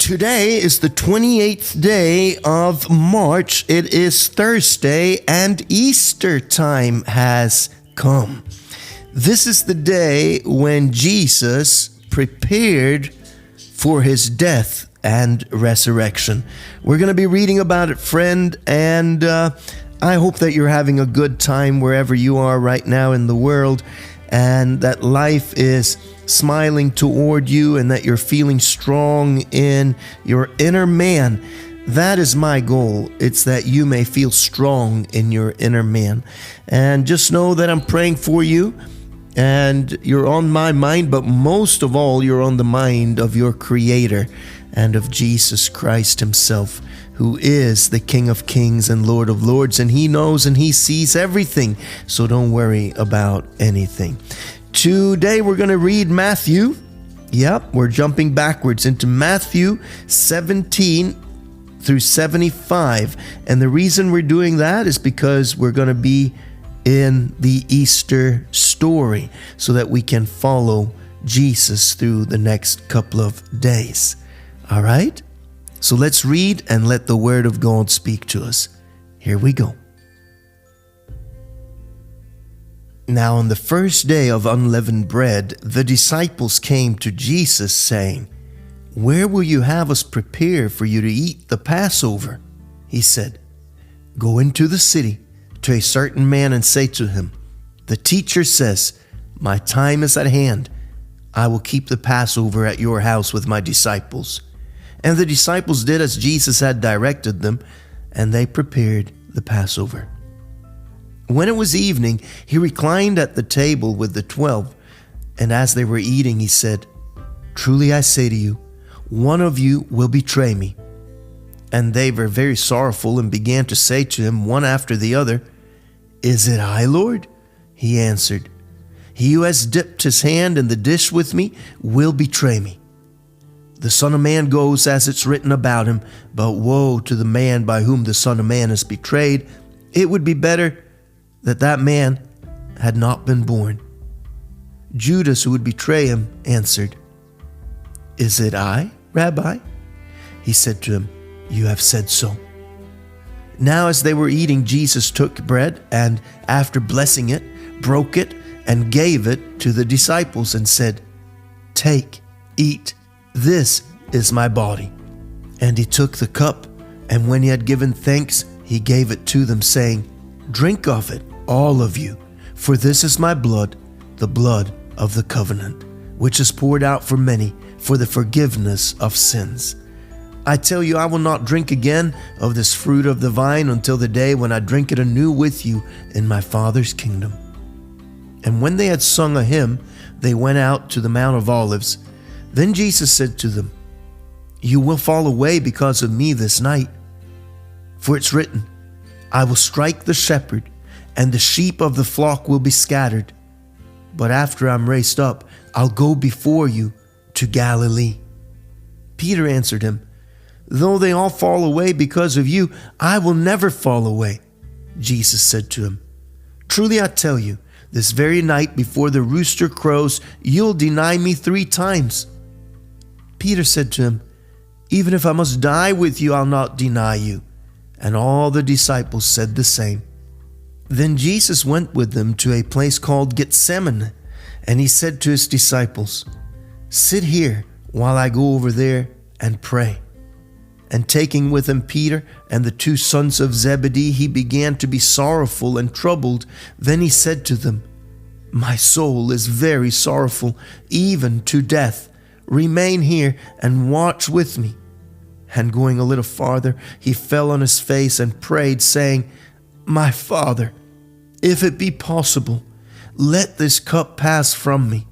Today is the 28th day of March. It is Thursday and Easter time has come. This is the day when Jesus prepared for his death and resurrection. We're going to be reading about it, friend, and I hope that you're having a good time wherever you are right now in the world, and that life is smiling toward you and that you're feeling strong in your inner man. That is my goal. It's that you may feel strong in your inner man. And just know that I'm praying for you and you're on my mind, but most of all, you're on the mind of your Creator and of Jesus Christ himself, who is the King of Kings and Lord of Lords, and he knows and he sees everything. So don't worry about anything. Today we're going to read Matthew. Yep, we're jumping backwards into Matthew 17 through 75. And the reason we're doing that is because we're going to be in the Easter story so that we can follow Jesus through the next couple of days. All right? So let's read and let the Word of God speak to us. Here we go. Now on the first day of unleavened bread, the disciples came to Jesus, saying, "Where will you have us prepare for you to eat the Passover?" He said, "Go into the city to a certain man and say to him, 'The teacher says, my time is at hand. I will keep the Passover at your house with my disciples.'" And the disciples did as Jesus had directed them, and they prepared the Passover. When it was evening, he reclined at the table with the 12, and as they were eating, he said, "Truly I say to you, one of you will betray me." And they were very sorrowful and began to say to him one after the other, "Is it I, Lord?" He answered, "He who has dipped his hand in the dish with me will betray me. The Son of Man goes as it's written about him, but woe to the man by whom the Son of Man is betrayed. It would be better that that man had not been born." Judas, who would betray him, answered, "Is it I, Rabbi?" He said to him, "You have said so." Now as they were eating, Jesus took bread and, after blessing it, broke it and gave it to the disciples and said, "Take, eat, this is my body." And he took the cup, and when he had given thanks, he gave it to them, saying, "Drink of it, all of you, for this is my blood, the blood of the covenant, which is poured out for many for the forgiveness of sins. I tell you, I will not drink again of this fruit of the vine until the day when I drink it anew with you in my Father's kingdom." And when they had sung a hymn, they went out to the Mount of Olives. Then Jesus said to them, "You will fall away because of me this night. For it's written, I will strike the shepherd, and the sheep of the flock will be scattered. But after I'm raised up, I'll go before you to Galilee." Peter answered him, "Though they all fall away because of you, I will never fall away." Jesus said to him, "Truly I tell you, this very night before the rooster crows, you'll deny me 3 times. Peter said to him, "Even if I must die with you, I'll not deny you." And all the disciples said the same. Then Jesus went with them to a place called Gethsemane, and he said to his disciples, "Sit here while I go over there and pray." And taking with him Peter and the 2 sons of Zebedee, he began to be sorrowful and troubled. Then he said to them, "My soul is very sorrowful, even to death. Remain here and watch with me." And going a little farther, he fell on his face and prayed, saying, "My Father, if it be possible, let this cup pass from me.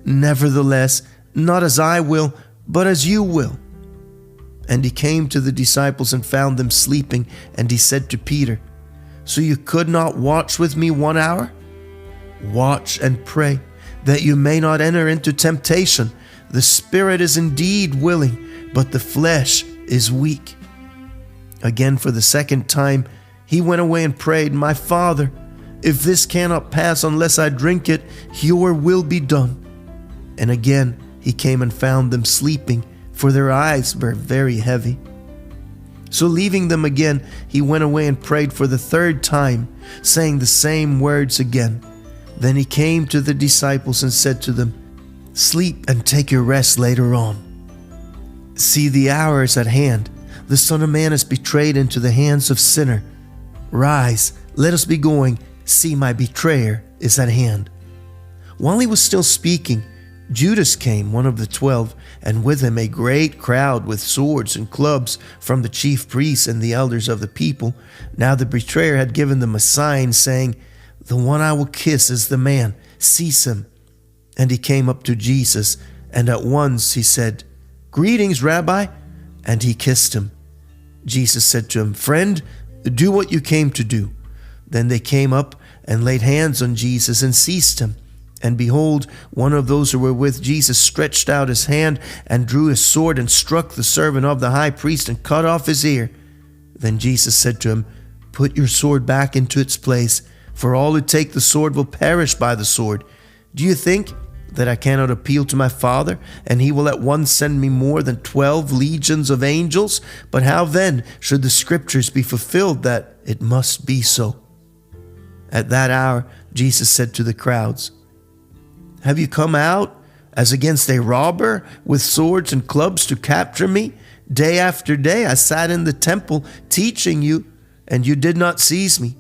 Nevertheless, not as I will, but as you will." And he came to the disciples and found them sleeping, and he said to Peter, "So you could not watch with me 1 hour? Watch and pray, that you may not enter into temptation. The spirit is indeed willing, but the flesh is weak." Again, for the second time, he went away and prayed, "My Father, if this cannot pass unless I drink it, your will be done." And again he came and found them sleeping, for their eyes were very heavy. So leaving them again, he went away and prayed for the third time, saying the same words again. Then he came to the disciples and said to them, "Sleep and take your rest later on. See, the hour is at hand. The Son of Man is betrayed into the hands of sinners. Rise, let us be going. See, my betrayer is at hand." While he was still speaking, Judas came, one of the 12, and with him a great crowd with swords and clubs from the chief priests and the elders of the people. Now the betrayer had given them a sign, saying, "The one I will kiss is the man. Seize him." And he came up to Jesus, and at once he said, "Greetings, Rabbi," and he kissed him. Jesus said to him, "Friend, do what you came to do." Then they came up and laid hands on Jesus and seized him. And behold, one of those who were with Jesus stretched out his hand and drew his sword and struck the servant of the high priest and cut off his ear. Then Jesus said to him, "Put your sword back into its place, for all who take the sword will perish by the sword. Do you think that I cannot appeal to my Father, and he will at once send me more than 12 legions of angels? But how then should the scriptures be fulfilled that it must be so?" At that hour Jesus said to the crowds, "Have you come out as against a robber with swords and clubs to capture me? Day after day I sat in the temple teaching you, and you did not seize me.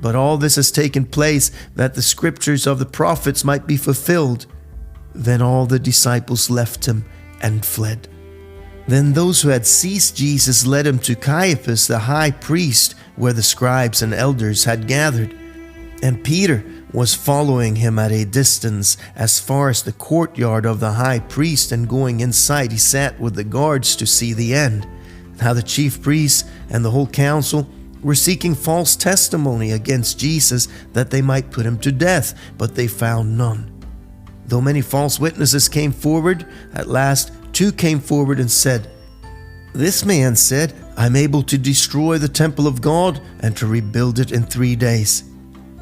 But all this has taken place that the scriptures of the prophets might be fulfilled." Then all the disciples left him and fled. Then those who had seized Jesus led him to Caiaphas the high priest, where the scribes and elders had gathered. And Peter was following him at a distance as far as the courtyard of the high priest, and going inside he sat with the guards to see the end. Now the chief priests and the whole council were seeking false testimony against Jesus, that they might put him to death, but they found none. Though many false witnesses came forward, at last 2 came forward and said, "This man said, 'I'm able to destroy the temple of God and to rebuild it in 3 days.'"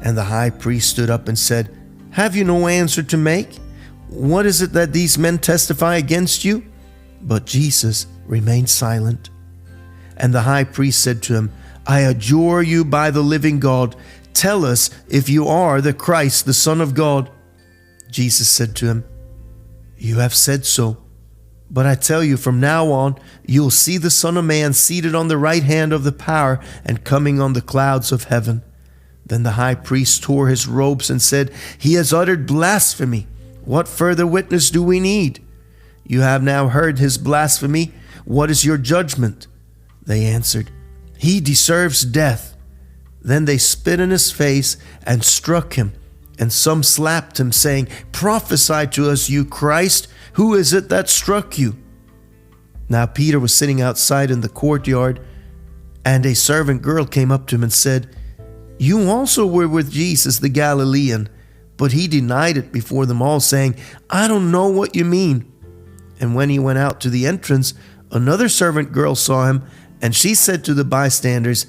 And the high priest stood up and said, "Have you no answer to make? What is it that these men testify against you?" But Jesus remained silent. And the high priest said to him, "I adjure you by the living God, tell us if you are the Christ, the Son of God." Jesus said to him, "You have said so. But I tell you, from now on, you'll see the Son of Man seated on the right hand of the power and coming on the clouds of heaven." Then the high priest tore his robes and said, "He has uttered blasphemy. What further witness do we need? You have now heard his blasphemy. What is your judgment?" They answered, "He deserves death." Then they spit in his face and struck him. And some slapped him, saying, "Prophesy to us, you Christ. Who is it that struck you?" Now Peter was sitting outside in the courtyard, and a servant girl came up to him and said, "You also were with Jesus the Galilean." But he denied it before them all, saying, "I don't know what you mean." And when he went out to the entrance, another servant girl saw him, and she said to the bystanders,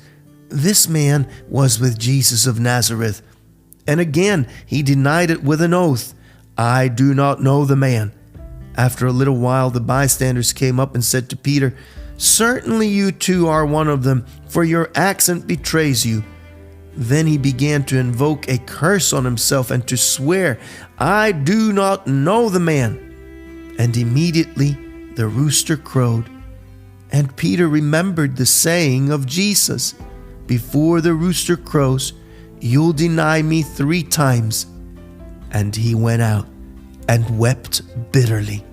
"This man was with Jesus of Nazareth." And again he denied it with an oath, "I do not know the man." After a little while the bystanders came up and said to Peter, "Certainly you too are one of them, for your accent betrays you." Then he began to invoke a curse on himself and to swear, "I do not know the man." And immediately the rooster crowed. And Peter remembered the saying of Jesus, "Before the rooster crows, you'll deny me 3 times." And he went out and wept bitterly.